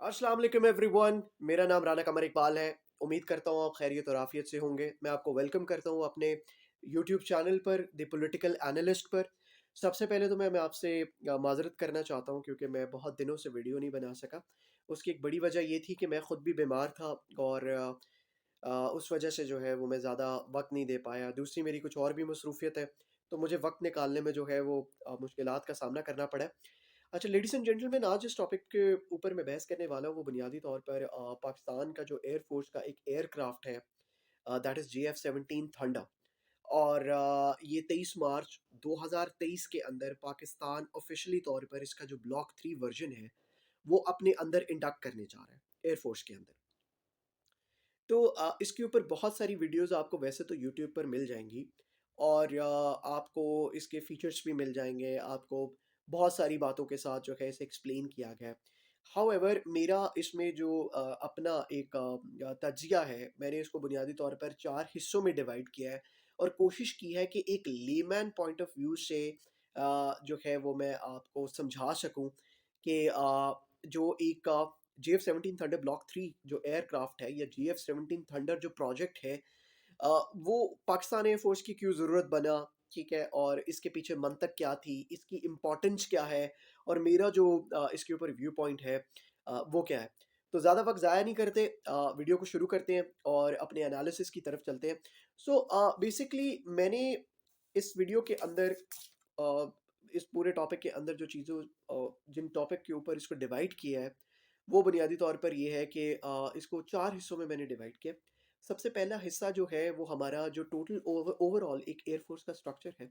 अस्सलाम वालेकुम एवरीवन। मेरा नाम राना कमर इकबाल है। उम्मीद करता हूँ आप खैरियत और आफियत से होंगे। मैं आपको वेलकम करता हूँ अपने यूट्यूब चैनल पर, द पॉलिटिकल एनालिस्ट पर। सबसे पहले तो मैं आपसे माज़रत करना चाहता हूँ क्योंकि मैं बहुत दिनों से वीडियो नहीं बना सका। उसकी एक बड़ी वजह ये थी कि मैं ख़ुद भी बीमार था और उस वजह से जो है वो मैं ज़्यादा वक्त नहीं दे पाया। दूसरी मेरी कुछ और भी मसरूफ़ियत है, तो मुझे वक्त निकालने में जो है वो मुश्किलात का सामना करना पड़ा। अच्छा लेडीज़ एंड जेंटलमैन, आज जिस टॉपिक के ऊपर मैं बहस करने वाला हूँ वो बुनियादी तौर पर पाकिस्तान का जो एयर फोर्स का एक एयरक्राफ्ट है, दैट इज़ JF-17 थंडर। और ये 23 मार्च 2023 के अंदर पाकिस्तान ऑफिशियली तौर पर इसका जो ब्लॉक 3 वर्जन है वो अपने अंदर इंडक्ट करने जा रहा है एयरफोर्स के अंदर। तो इसके ऊपर बहुत सारी वीडियोस आपको वैसे तो यूट्यूब पर मिल जाएंगी और आपको इसके फीचर्स भी मिल जाएंगे। आपको बहुत सारी बातों के साथ जो है इसे एक्सप्लेन किया गया है। हाउएवर मेरा इसमें जो अपना एक तजिया है, मैंने इसको बुनियादी तौर पर 4 हिस्सों में डिवाइड किया है और कोशिश की है कि एक लेमैन पॉइंट ऑफ व्यू से जो है वो मैं आपको समझा सकूं कि जो एक JF-17 थंडर ब्लॉक 3 जो एयरक्राफ्ट है या JF-17 थंडर जो प्रोजेक्ट है, वो पाकिस्तान एयरफोर्स की क्यों ज़रूरत बना, ठीक है, और इसके पीछे मंतक क्या थी, इसकी इम्पोर्टेंस क्या है और मेरा जो इसके ऊपर व्यू पॉइंट है वो क्या है। तो ज़्यादा वक्त ज़ाया नहीं करते, वीडियो को शुरू करते हैं और अपने एनालिसिस की तरफ चलते हैं। सो बेसिकली मैंने इस वीडियो के अंदर अ, इस पूरे टॉपिक के अंदर जो चीज़ों जिन टॉपिक के ऊपर इसको डिवाइड किया है वो बुनियादी तौर पर ये है कि इसको 4 हिस्सों में मैंने डिवाइड किया। सबसे पहला हिस्सा जो है वो हमारा जो टोटल ओवरऑल एक एयरफोर्स का स्ट्रक्चर है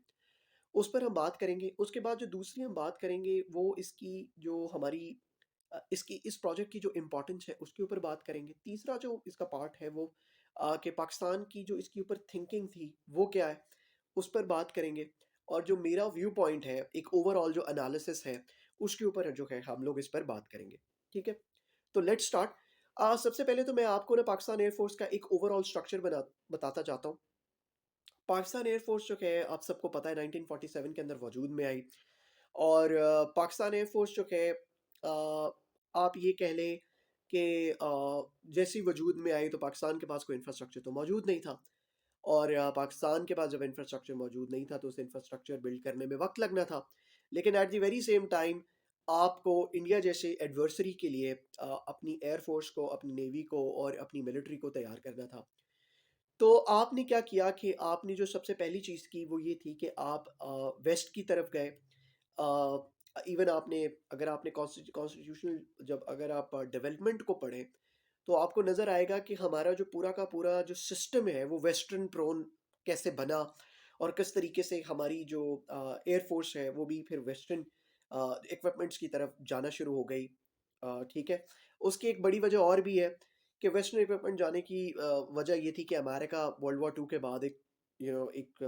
उस पर हम बात करेंगे। उसके बाद जो दूसरी हम बात करेंगे वो इसकी जो हमारी इसकी इस प्रोजेक्ट की जो इम्पोर्टेंस है उसके ऊपर बात करेंगे। तीसरा जो इसका पार्ट है वो कि पाकिस्तान की जो इसके ऊपर थिंकिंग थी वो क्या है, उस पर बात करेंगे। और जो मेरा व्यू पॉइंट है, एक ओवरऑल जो एनालिसिस है उसके ऊपर जो है हम लोग इस पर बात करेंगे। ठीक है, तो लेट्स स्टार्ट। सबसे पहले तो मैं आपको ना पाकिस्तान एयरफोर्स का एक ओवरऑल स्ट्रक्चर बताता चाहता हूँ। पाकिस्तान एयरफोर्स जो है आप सबको पता है 1947 के अंदर वजूद में आई। और पाकिस्तान एयरफोर्स जो है आप ये कह लें कि जैसे ही वजूद में आई तो पाकिस्तान के पास कोई इंफ्रास्ट्रक्चर तो मौजूद नहीं था। और पाकिस्तान के पास जब इंफ्रास्ट्रक्चर मौजूद नहीं था तो उस इंफ्रास्ट्रक्चर बिल्ड करने में वक्त लगना था। लेकिन at the very same time आपको इंडिया जैसे एडवर्सरी के लिए अपनी एयरफोर्स को, अपनी नेवी को और अपनी मिलिट्री को तैयार करना था। तो आपने क्या किया कि आपने जो सबसे पहली चीज़ की वो ये थी कि आप वेस्ट की तरफ गए। इवन आपने, अगर आपने कॉन्स्टिट्यूशनल जब अगर आप डेवलपमेंट को पढ़ें तो आपको नज़र आएगा कि हमारा जो पूरा का पूरा जो सिस्टम है वो वेस्टर्न प्रोन कैसे बना और किस तरीके से हमारी जो एयरफोर्स है वो भी फिर वेस्टर्न इक्विपमेंट्स की तरफ जाना शुरू हो गई। ठीक है, उसकी एक बड़ी वजह और भी है कि वेस्टर्न इक्विपमेंट जाने की वजह ये थी कि अमेरिका वर्ल्ड वॉर 2 के बाद एक एक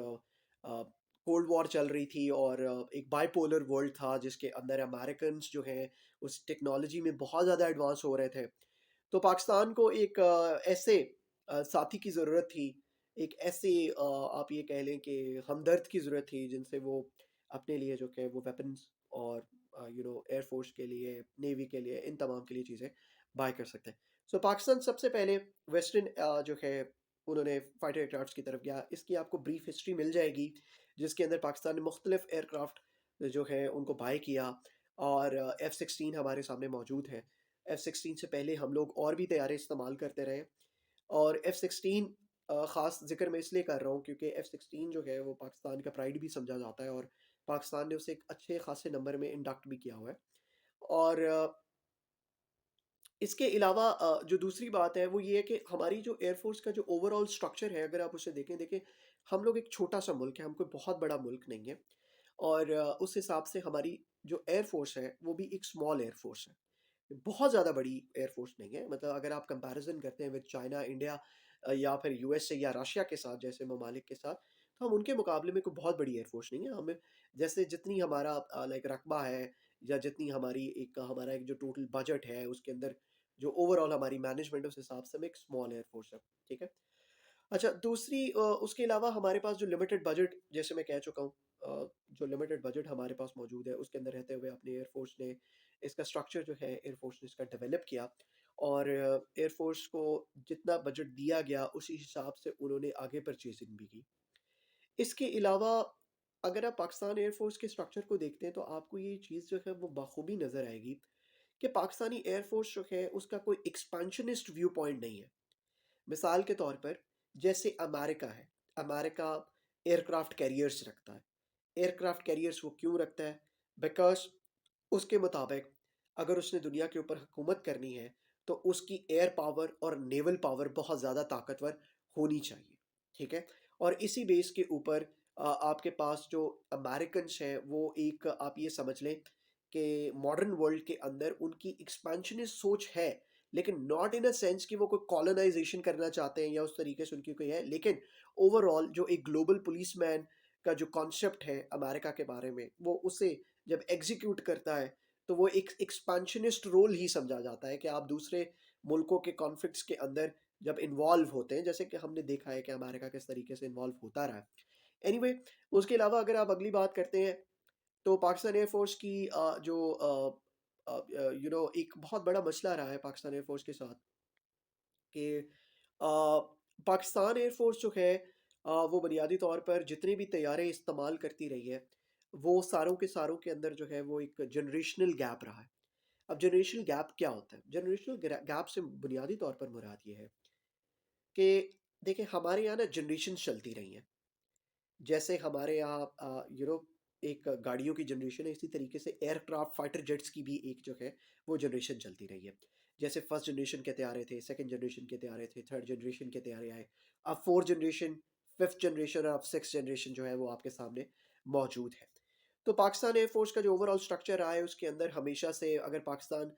कोल्ड वॉर चल रही थी और एक बाइपोलर वर्ल्ड था जिसके अंदर अमेरिकन जो हैं उस टेक्नोलॉजी में बहुत ज़्यादा एडवांस हो रहे थे। तो पाकिस्तान को एक ऐसे साथी की ज़रूरत थी, एक ऐसे आप ये कह लें कि हमदर्द की ज़रूरत थी जिनसे वो अपने लिए जो कि वो वेपन्स और एयरफोर्स के लिए, नेवी के लिए, इन तमाम के लिए चीज़ें बाय कर सकते हैं। सो पाकिस्तान सबसे पहले वेस्टर्न जो है उन्होंने फाइटर एयरक्राफ्ट की तरफ गया। इसकी आपको ब्रीफ हिस्ट्री मिल जाएगी जिसके अंदर पाकिस्तान ने मुख्तलिफ एयरक्राफ्ट जो है उनको बाय किया। और F-16 हमारे सामने मौजूद है। F-16 से पहले हम लोग और भी तैयारे इस्तेमाल करते रहे और F-16 ख़ास ज़िक्र मैं इसलिए कर रहा हूँ क्योंकि F-16 जो है वो पाकिस्तान का प्राइड भी समझा जाता है और पाकिस्तान ने उसे एक अच्छे खासे नंबर में इंडक्ट भी किया हुआ है। और इसके अलावा जो दूसरी बात है वो ये है कि हमारी जो एयरफोर्स का जो ओवरऑल स्ट्रक्चर है अगर आप उसे देखें हम लोग एक छोटा सा मुल्क है, हम कोई बहुत बड़ा मुल्क नहीं है। और उस हिसाब से हमारी जो एयरफोर्स है वो भी एक स्मॉल एयरफोर्स है, बहुत ज़्यादा बड़ी एयरफोर्स नहीं है। मतलब अगर आप कंपैरिजन करते हैं विद चाइना, इंडिया या फिर यूएसए या रशिया के साथ जैसे ममालिक के साथ, तो हम उनके मुकाबले में कोई बहुत बड़ी एयरफोर्स नहीं है। हमें जैसे जितनी हमारा लाइक रकबा है या जितनी हमारा एक जो टोटल बजट है उसके अंदर जो ओवरऑल हमारी मैनेजमेंट उस हिसाब से हम एक स्मॉल एयरफोर्स है। ठीक है। अच्छा, दूसरी उसके अलावा हमारे पास जो लिमिटेड बजट, जैसे मैं कह चुका हूँ, जो लिमिटेड बजट हमारे पास मौजूद है उसके अंदर रहते हुए अपनी एयरफोर्स ने इसका स्ट्रक्चर जो है एयरफोर्स ने इसका डेवलप किया, और एयरफोर्स को जितना बजट दिया गया उसी हिसाब से उन्होंने आगे परचेजिंग भी की। इसके अलावा अगर आप पाकिस्तान एयरफोर्स के स्ट्रक्चर को देखते हैं तो आपको ये चीज़ जो है वो बखूबी नज़र आएगी कि पाकिस्तानी एयरफोर्स जो है उसका कोई एक्सपेंशनिस्ट व्यू पॉइंट नहीं है। मिसाल के तौर पर जैसे अमेरिका है, अमेरिका एयरक्राफ्ट कैरियर्स रखता है। एयरक्राफ्ट कैरियर्स वो क्यों रखता है? बिकॉज उसके मुताबिक अगर उसने दुनिया के ऊपर हुकूमत करनी है तो उसकी एयर पावर और नेवल पावर बहुत ज़्यादा ताकतवर होनी चाहिए। ठीक है, और इसी बेस के ऊपर आपके पास जो अमेरिकन्स हैं वो एक आप ये समझ लें कि मॉडर्न वर्ल्ड के अंदर उनकी एक्सपेंशनिस्ट सोच है, लेकिन नॉट इन अ सेंस कि वो कोई कॉलोनाइजेशन करना चाहते हैं या उस तरीके से उनकी कोई है, लेकिन ओवरऑल जो एक ग्लोबल पुलिसमैन का जो कॉन्सेप्ट है अमेरिका के बारे में वो उसे जब एग्जीक्यूट करता है तो वो एक एक्सपेंशनिस्ट रोल ही समझा जाता है कि आप दूसरे मुल्कों के कॉन्फ्लिक्ट्स के अंदर जब इन्वॉल्व होते हैं, जैसे कि हमने देखा है कि अमेरिका किस तरीके से इन्वॉल्व होता रहा है। एनीवे, उसके अलावा अगर आप अगली बात करते हैं तो पाकिस्तान एयरफोर्स की जो एक बहुत बड़ा मसला रहा है पाकिस्तान एयरफोर्स के साथ कि पाकिस्तान एयरफोर्स जो है वो बुनियादी तौर पर जितने भी तैयारे इस्तेमाल करती रही है वो सारों के सारों के अंदर जो है वो एक जनरेशनल गैप रहा है। अब जनरेशनल गैप क्या होता है? जनरेशनल गैप से बुनियादी तौर पर मुराद ये है कि देखिए हमारे यहाँ ना जनरेशन चलती रही हैं। जैसे हमारे यहाँ एक गाड़ियों की जनरेशन है, इसी तरीके से एयरक्राफ्ट फाइटर जेट्स की भी एक जो है वो जनरेशन चलती रही है। जैसे फर्स्ट जनरेशन के तैयारे थे, सेकंड जनरेशन के तैयारे थे, थर्ड जनरेशन के तैयारे आए, अब फोर्थ जनरेशन, फिफ्थ जनरेशन और अब सिक्स जनरेशन जो है वो आपके सामने मौजूद है। तो पाकिस्तान एयरफोर्स का जो ओवरऑल स्ट्रक्चर रहा है उसके अंदर हमेशा से अगर पाकिस्तान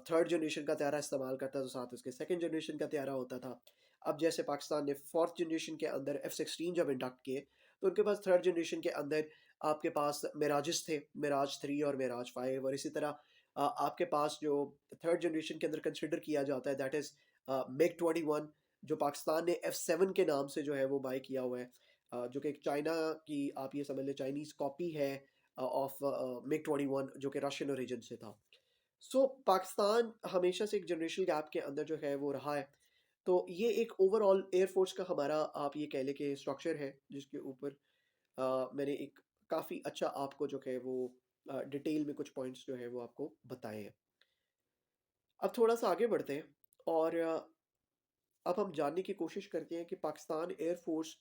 थर्ड जनरेशन का तैयारा इस्तेमाल करता तो साथ उसके सेकंड जनरेशन का तैयारा होता था। अब जैसे पाकिस्तान ने फोर्थ जनरेशन के अंदर F-16 जब इंडक्ट किए तो उनके पास थर्ड जनरेशन के अंदर आपके पास मिराजेस थे, मिराज 3 और मिराज 5, और इसी तरह आपके पास जो थर्ड जनरेशन के अंदर कंसिडर किया जाता है दैट इज़ मिग 21, जो पाकिस्तान ने F-7 के नाम से जो है वो बाय किया हुआ है, जो कि एक चाइना की आप ये समझ लें चाइनीज़ कॉपी है ऑफ मिग 21 जो कि रशियन ओरिजिन से था। सो पाकिस्तान हमेशा से एक जनरेशनल गैप के अंदर जो है वो रहा है। तो ये एक ओवरऑल एयरफोर्स का हमारा आप ये कह लें कि स्ट्रक्चर है जिसके ऊपर मैंने एक काफ़ी अच्छा आपको जो है वो डिटेल में कुछ पॉइंट्स जो है वो आपको बताए हैं। अब थोड़ा सा आगे बढ़ते हैं और अब हम जानने की कोशिश करते हैं कि पाकिस्तान एयरफोर्स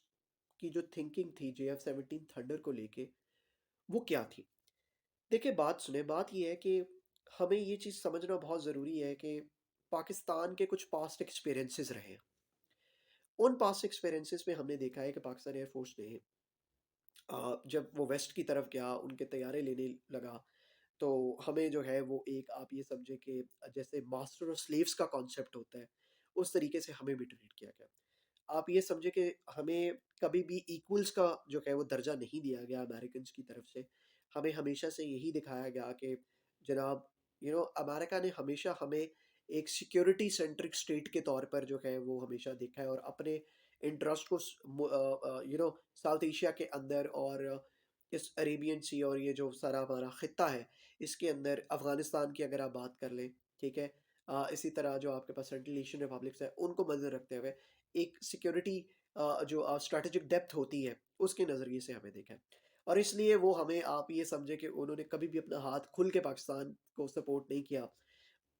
की जो थिंकिंग थी JF-17 थंडर को लेके वो क्या थी। देखिए बात सुने, बात ये है कि हमें ये चीज़ समझना बहुत ज़रूरी है कि पाकिस्तान के कुछ पास्ट एक्सपीरियंसेस रहे हैं। उन पास्ट एक्सपीरियंसेस में हमने देखा है कि पाकिस्तान एयरफोर्स ने जब वो वेस्ट की तरफ गया उनके तैयारे लेने लगा तो हमें जो है वो एक आप ये समझे कि जैसे मास्टर और स्लेव्स का कॉन्सेप्ट होता है उस तरीके से हमें भी ट्रीट किया गया। आप ये समझे कि हमें कभी भी इक्वल्स का जो है वो दर्जा नहीं दिया गया अमेरिकन की तरफ से। हमें हमेशा से यही दिखाया गया कि जनाब अमेरिका ने हमेशा हमें एक सिक्योरिटी सेंट्रिक स्टेट के तौर पर जो है वो हमेशा देखा है और अपने इंटरेस्ट को साउथ एशिया के अंदर और इस अरेबियन सी और ये जो सारा हमारा ख़ित्ता है इसके अंदर अफ़गानिस्तान की अगर आप बात कर लें, ठीक है, इसी तरह जो आपके पास सेंट्रल एशियन रिपब्लिक्स है उनको मद्देनज़र रखते हुए एक सिक्योरिटी जो स्ट्रैटेजिक डेप्थ होती है उसके नज़रिए से हमें देखा है। और इसलिए वो हमें आप ये समझे कि उन्होंने कभी भी अपना हाथ खुल के पाकिस्तान को सपोर्ट नहीं किया,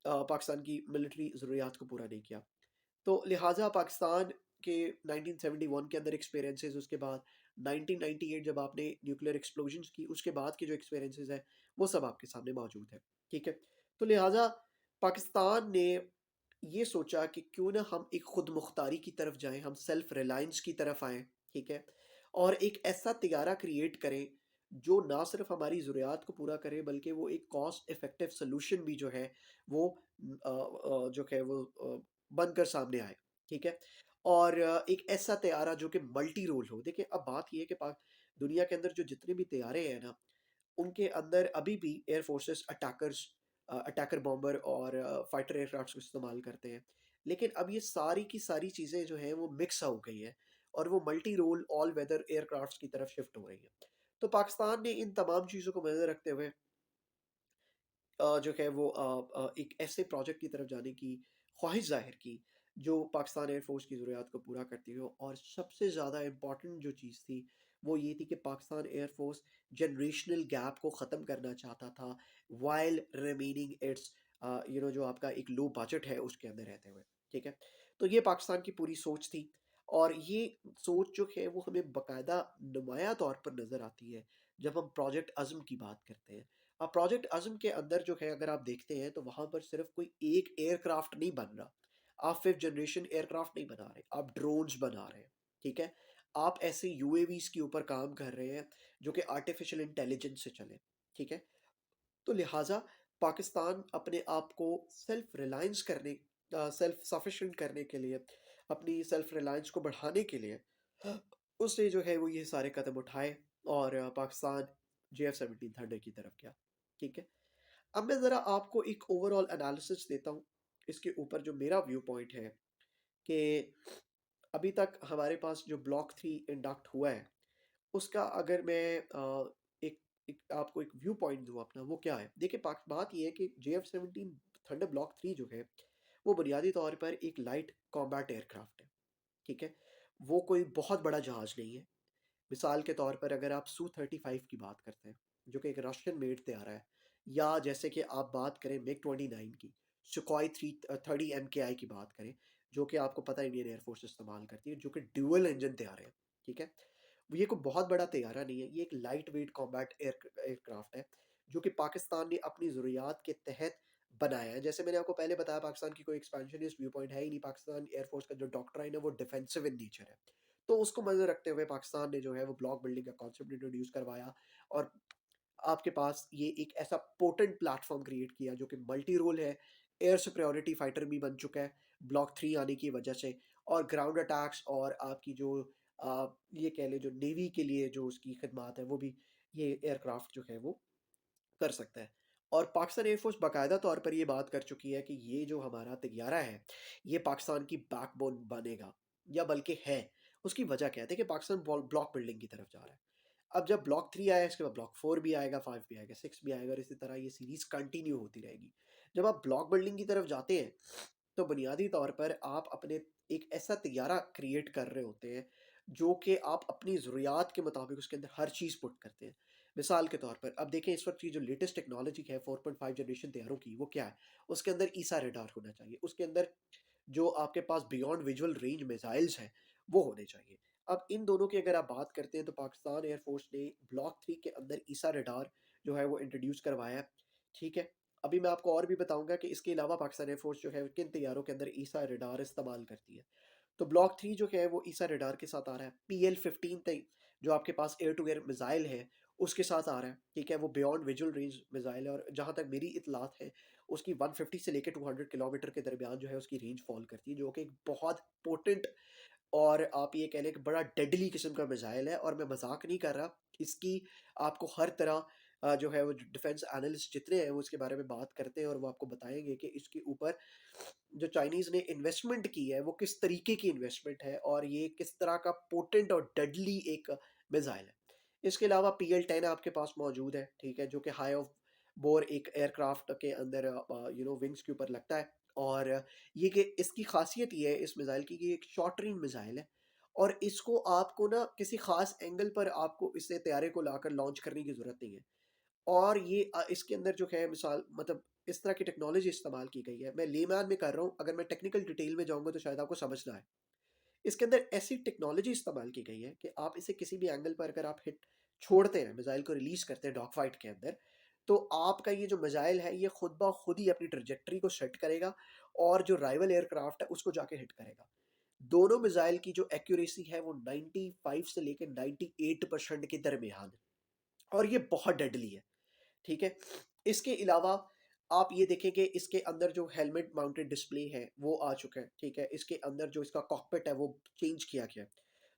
पाकिस्तान की मिलिट्री ज़रूरियात को पूरा नहीं किया। तो लिहाजा पाकिस्तान के 1971 के अंदर एक्सपीरियंसेस, उसके बाद 1998 जब आपने न्यूक्लियर एक्सप्लोजन्स की उसके बाद के जो एक्सपीरियंसेस हैं वो सब आपके सामने मौजूद है। ठीक है, तो लिहाजा पाकिस्तान ने ये सोचा कि क्यों ना हम एक खुद मुख्तारी की तरफ जाएं, हम सेल्फ रिलायंस की तरफ आएँ। ठीक है, और एक ऐसा तैयारा क्रिएट करें जो ना सिर्फ हमारी ज़रूरियात को पूरा करे बल्कि वो एक कॉस्ट इफ़ेक्टिव सोल्यूशन भी जो है वो जो है वो बनकर सामने आए। ठीक है, और एक ऐसा तैयारा जो कि मल्टी रोल हो। देखिए अब बात ये है कि दुनिया के अंदर जो जितने भी तैयारे हैं ना उनके अंदर अभी भी एयर फोर्सेस अटैकर बॉम्बर और फाइटर एयरक्राफ्ट्स को इस्तेमाल करते हैं, लेकिन अब ये सारी की सारी चीज़ें जो हैं वो मिक्स हो गई हैं और वो multi role all weather aircrafts की तरफ शिफ्ट हो रही हैं। तो पाकिस्तान ने इन तमाम चीज़ों को नज़र रखते हुए जो है वो एक ऐसे प्रोजेक्ट की तरफ जाने की ख्वाहिश ज़ाहिर की जो पाकिस्तान एयरफोर्स की ज़रूरियात को पूरा करती हो। और सबसे ज़्यादा इम्पॉर्टेंट जो चीज़ थी वो ये थी कि पाकिस्तान एयरफोर्स जनरेशनल गैप को ख़त्म करना चाहता था वाइल रिमेनिंग इट्स जो आपका एक लो बजट है उसके अंदर रहते हुए। ठीक है, तो ये पाकिस्तान की पूरी सोच थी। और ये सोच जो है वो हमें बाकायदा नुमाया तौर पर नज़र आती है जब हम प्रोजेक्ट अज़्म की बात करते हैं। अब प्रोजेक्ट अज़्म के अंदर जो है अगर आप देखते हैं तो वहाँ पर सिर्फ कोई एक एयरक्राफ्ट नहीं बन रहा, आप फिफ्थ जनरेशन एयरक्राफ्ट नहीं बना रहे, आप ड्रोन्स बना रहे हैं। ठीक है, आप ऐसे यूएवीज के ऊपर काम कर रहे हैं जो कि आर्टिफिशियल इंटेलिजेंस से चले। ठीक है, तो लिहाजा पाकिस्तान अपने आप को सेल्फ रिलायंस करने, सेल्फ सफिशिएंट करने के लिए, अपनी सेल्फ रिलायंस को बढ़ाने के लिए उसने जो है वो ये सारे कदम उठाए और पाकिस्तान JF-17 थंडर की तरफ गया। ठीक है, अब मैं ज़रा आपको एक ओवरऑल एनालिसिस देता हूँ इसके ऊपर। जो मेरा व्यू पॉइंट है कि अभी तक हमारे पास जो ब्लॉक 3 इंडक्ट हुआ है उसका अगर मैं एक आपको एक व्यू पॉइंट दूँ अपना, वो क्या है? देखिए, बात ये है कि JF-17 थंडर ब्लॉक 3 जो है वो बुनियादी तौर पर एक लाइट कॉम्बैट एयरक्राफ्ट है। ठीक है, वो कोई बहुत बड़ा जहाज़ नहीं है। मिसाल के तौर पर अगर आप Su-35 की बात करते हैं जो कि एक रशियन मेड तैयारा है, या जैसे कि आप बात करें MiG-29 की, सुखोई 30 MKI की बात करें जो कि आपको पता है इंडियन एयरफोर्स इस्तेमाल करती है, जो कि ड्यूअल इंजन तैयार है। ठीक है, ये कोई बहुत बड़ा तैयारा नहीं है, ये एक लाइट वेट कॉम्बैट एयरक्राफ्ट है जो कि पाकिस्तान ने अपनी ज़रूरियात के तहत बनाया है। जैसे मैंने आपको पहले बताया, पाकिस्तान की कोई एक्सपेंशनिस्ट व्यू पॉइंट है ही नहीं। पाकिस्तान एयरफोर्स का जो डॉक्ट्राइन है वो डिफेंसिव इन नेचर है। तो उसको मज़े रखते हुए पाकिस्तान ने जो है वो ब्लॉक बिल्डिंग का कॉन्सेप्ट इंट्रोड्यूस करवाया और आपके पास ये एक ऐसा पोटेंट प्लेटफॉर्म क्रिएट किया जो कि मल्टी रोल है। एयर सुपरियॉरिटी फाइटर भी बन चुका है ब्लॉक 3 आने की वजह से, और ग्राउंड अटैक्स और आपकी जो ये कह लें जो नेवी के लिए जो उसकी खिदमात है वो भी ये एयरक्राफ्ट जो है वो कर सकता है। और पाकिस्तान एयरफोर्स बाकायदा तौर पर ये बात कर चुकी है कि ये जो हमारा तैयारा है ये पाकिस्तान की बैकबोन बनेगा, या बल्कि है। उसकी वजह क्या है? देखिए, पाकिस्तान ब्लॉक बिल्डिंग की तरफ जा रहा है। अब जब ब्लॉक 3 आया इसके बाद ब्लॉक 4 भी आएगा, 5 भी आएगा, 6 भी आएगा, और इसी तरह ये सीरीज कंटिन्यू होती रहेगी। जब आप ब्लॉक बिल्डिंग की तरफ जाते हैं तो बुनियादी तौर पर आप अपने एक ऐसा तैयारा क्रिएट कर रहे होते हैं जो कि आप अपनी ज़रूरियात के मुताबिक उसके अंदर हर चीज़ पुट करते हैं। मिसाल के तौर पर अब देखें, इस वक्त की जो लेटेस्ट टेक्नोलॉजी है 4.5 जनरेशन तैयारों की, वो क्या है? उसके अंदर ईसा रेडार होना चाहिए, उसके अंदर जो आपके पास बियॉन्ड विजुअल रेंज मिसाइल्स हैं वो होने चाहिए। अब इन दोनों की अगर आप बात करते हैं तो पाकिस्तान एयरफोर्स ने ब्लॉक 3 के अंदर ईसा रेडार जो है वो इंट्रोड्यूस करवाया है। ठीक है, अभी मैं आपको और भी बताऊंगा कि इसके अलावा पाकिस्तान एयरफोर्स जो है किन तैयारों के अंदर ईसा रेडार इस्तेमाल करती है। तो ब्लॉक 3 जो है वो ईसा रेडार के साथ आ रहा है। PL-15 तक जो आपके पास एयर टू एयर मिसाइल है उसके साथ आ रहा है। ठीक है, वो बियॉन्ड विजुअल रेंज मिसाइल है, और जहाँ तक मेरी इतलात है उसकी 150 से लेकर 200 किलोमीटर के दरमियान जो है उसकी रेंज फॉल करती है, जो कि एक बहुत पोटेंट और आप ये कह लें कि बड़ा डेडली किस्म का मिसाइल है। और मैं मजाक नहीं कर रहा, इसकी आपको हर तरह जो है वो डिफेंस एनालिस्ट जितने हैं वो इसके बारे में बात करते हैं और वो आपको बताएंगे कि इसके ऊपर जो चाइनीज़ ने इन्वेस्टमेंट की है वो किस तरीके की इन्वेस्टमेंट है और ये किस तरह का पोटेंट और डेडली एक मिसाइल है। इसके अलावा PL-10 आपके पास मौजूद है। ठीक है, जो कि हाई ऑफ बोर एक एयरक्राफ्ट के अंदर विंग्स के ऊपर लगता है। और ये कि इसकी खासियत ये है इस मिसाइल की कि एक शॉर्ट रेंज मिसाइल है, और इसको आपको ना किसी खास एंगल पर आपको इससे तैयारे को लाकर लॉन्च करने की ज़रूरत नहीं है। और ये इसके अंदर जो है मिसाल मतलब इस तरह की टेक्नोलॉजी इस्तेमाल की गई है। मैं लेमैन में कर रहा हूँ, अगर मैं टेक्निकल डिटेल में जाऊँगा तो शायद आपको समझ ना आए। इसके अंदर ऐसी टेक्नोलॉजी इस्तेमाल की गई है कि आप इसे किसी भी एंगल पर अगर आप हिट छोड़ते हैं, मिसाइल को रिलीज करते हैं डॉग फाइट के अंदर, तो आपका ये जो मिसाइल है ये खुद ब खुद ही अपनी ट्रजेक्टरी को सेट करेगा और जो राइवल एयरक्राफ्ट है उसको जाके हिट करेगा। दोनों मिसाइल की जो एक्यूरेसी है वो 95 से लेकर 98% के दरमियान है, और ये बहुत डेडली है। ठीक है, इसके अलावा आप ये देखें कि इसके अंदर जो हेलमेट माउंटेड डिस्प्ले है वो आ चुका है। ठीक है, इसके अंदर जो इसका कॉकपिट है वो चेंज किया गया है।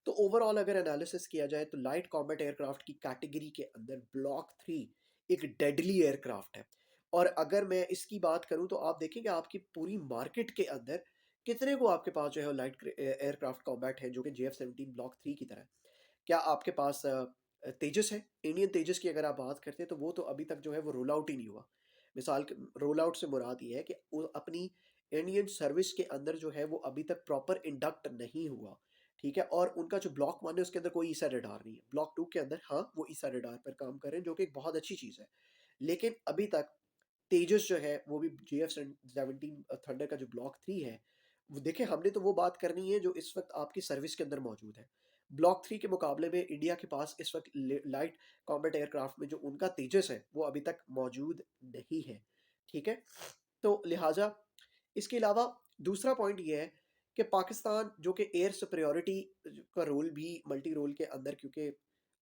तो ओवरऑल अगर एनालिसिस किया जाए तो लाइट कॉम्बैट एयरक्राफ्ट की कैटेगरी के अंदर ब्लॉक 3 एक डेडली एयरक्राफ्ट है। और अगर मैं इसकी बात करूं तो आप देखेंगे आपकी पूरी मार्केट के अंदर कितने को आपके पास जो है लाइट एयरक्राफ्ट कॉम्बैट है जो कि JF-17 ब्लॉक 3 की तरह है। क्या आपके पास तेजस है? इंडियन तेजस की अगर आप बात करते हैं तो वो तो अभी तक जो है वो रोल आउट ही नहीं हुआ। मिसाल के रोल आउट से मुराद ये है कि वो अपनी इंडियन सर्विस के अंदर जो है वो अभी तक प्रॉपर इंडक्ट नहीं हुआ, ठीक है। और उनका जो ब्लॉक 1 है उसके अंदर कोई ईसा रडार नहीं है। ब्लॉक 2 के अंदर हाँ वो ईसा रडार पर काम कर रहे हैं, जो कि एक बहुत अच्छी चीज़ है। लेकिन अभी तक तेजस जो है वो भी JF-17 थंडर का जो ब्लॉक 3 है, वो देखिए हमने तो वो बात करनी है जो इस वक्त आपकी सर्विस के अंदर मौजूद है। ब्लॉक 3 के मुकाबले में इंडिया के पास इस वक्त लाइट कॉम्बैट एयरक्राफ्ट में जो उनका तेजस है वो अभी तक मौजूद नहीं है, ठीक है। तो लिहाजा इसके अलावा दूसरा पॉइंट ये है कि पाकिस्तान जो कि एयर सुपरियॉरिटी का रोल भी मल्टी रोल के अंदर, क्योंकि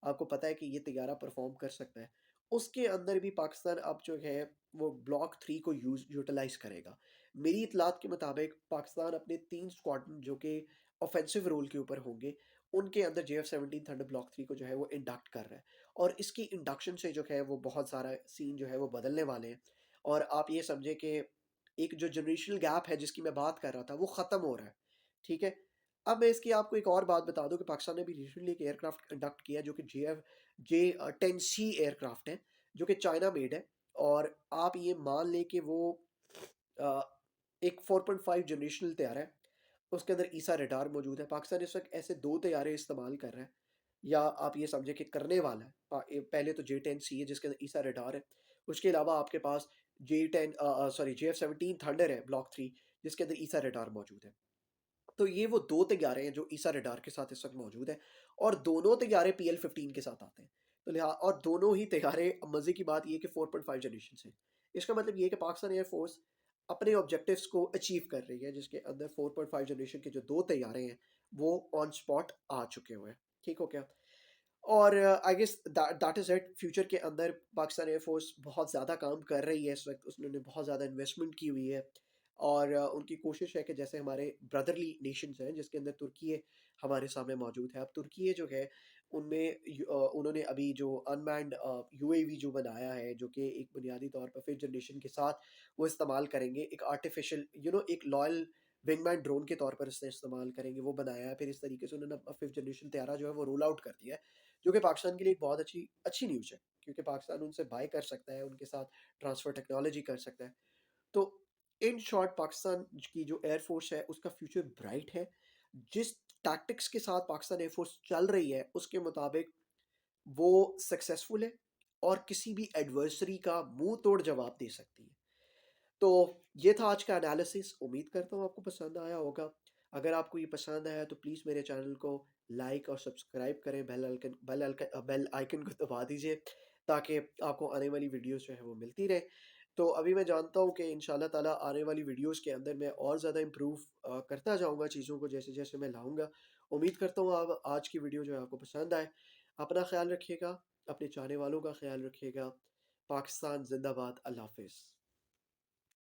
आपको पता है कि ये तैयारा परफॉर्म कर सकता है, उसके अंदर भी पाकिस्तान अब जो है वो ब्लॉक 3 को यूटिलाइज करेगा। मेरी इतलात के मुताबिक पाकिस्तान अपने 3 स्क्वाड्रन जो कि ऑफेंसिव रोल के ऊपर होंगे, उनके अंदर JF-17 थंडर ब्लॉक 3 को जो है वो इंडक्ट कर रहा है। और इसकी इंडक्शन से जो है वो बहुत सारा सीन जो है वो बदलने वाले हैं। और आप ये समझे कि एक जो जनरेशनल गैप है जिसकी मैं बात कर रहा था वो ख़त्म हो रहा है, ठीक है। अब मैं इसकी आपको एक और बात बता दूं कि पाकिस्तान ने भी रिसेंटली एक एयरक्राफ्ट कंडक्ट किया जो कि J10C एयरक्राफ्ट है, जो कि चाइना मेड है। और आप ये मान लें कि वो अ, एक 4.5 जनरेशनल तैयारा है, उसके अंदर ईसा रडार मौजूद है। पाकिस्तान इस वक्त ऐसे 2 तैयारे इस्तेमाल कर रहा है, या आप ये समझे कि करने वाला है। पहले तो J10C है जिसके अंदर ईसा रडार है, उसके अलावा आपके पास JF-17 थंडर है ब्लॉक 3 जिसके अंदर ईसा रडार मौजूद है। तो ये वो 2 तैयारे हैं जो ईसा रडार के साथ इस वक्त मौजूद है, और दोनों तैयारे PL-15 के साथ आते हैं। तो और दोनों ही तैयारे, मज़े की बात ये है कि 4.5 जनरेशन से। इसका मतलब ये है कि पाकिस्तान एयरफोर्स अपने ऑब्जेक्टिव्स को अचीव कर रही है, जिसके अंदर 4.5 जनरेशन के जो 2 तैयारे हैं वो ऑन स्पॉट आ चुके हुए हैं। ठीक हो गया। और I guess that is it. Future के अंदर पाकिस्तान एयरफोर्स बहुत ज़्यादा काम कर रही है इस वक्त, उसने बहुत ज़्यादा इन्वेस्टमेंट की हुई है। और उनकी कोशिश है कि जैसे हमारे ब्रदरली नेशंस हैं जिसके अंदर तुर्की हमारे सामने मौजूद है। अब तुर्की जो है उनमें उन्होंने अभी जो अनमैन्ड UAV जो बनाया है, जो कि एक बुनियादी तौर पर फिफ्थ जनरेशन के साथ वो इस्तेमाल करेंगे, एक आर्टिफिशियल एक लॉयल विंगमैन ड्रोन के तौर पर इसे इस्तेमाल करेंगे, वो बनाया है। फिर इस तरीके से उन्होंने अपना फिफ्थ जनरेशन तैयारा जो है वो रोल आउट कर दिया है, जो कि पाकिस्तान के लिए एक बहुत अच्छी अच्छी न्यूज़ है, क्योंकि पाकिस्तान उनसे बाय कर सकता है, उनके साथ ट्रांसफ़र टेक्नोलॉजी कर सकता है। तो इन शॉर्ट पाकिस्तान की जो एयरफोर्स है उसका फ्यूचर ब्राइट है। जिस टैक्टिक्स के साथ पाकिस्तान एयरफोर्स चल रही है उसके मुताबिक वो सक्सेसफुल है और किसी भी एडवर्सरी का मुंह तोड़ जवाब दे सकती है। तो ये था आज का एनालिसिस। उम्मीद करता हूँ आपको पसंद आया होगा। अगर आपको ये पसंद आया तो प्लीज़ मेरे चैनल को लाइक और सब्सक्राइब करें, बेल आइकन को दबा दीजिए ताकि आपको आने वाली वीडियोस जो है वो मिलती रहे। तो अभी मैं जानता हूँ कि इंशाल्लाह ताला आने वाली वीडियोस के अंदर मैं और ज़्यादा इम्प्रूव करता जाऊँगा चीज़ों को, जैसे जैसे मैं लाऊँगा। उम्मीद करता हूँ आप आज की वीडियो जो है आपको पसंद आए। अपना ख्याल रखिएगा, अपने चाहने वालों का ख्याल रखिएगा। पाकिस्तान जिंदाबाद। अल्लाह हाफिज़।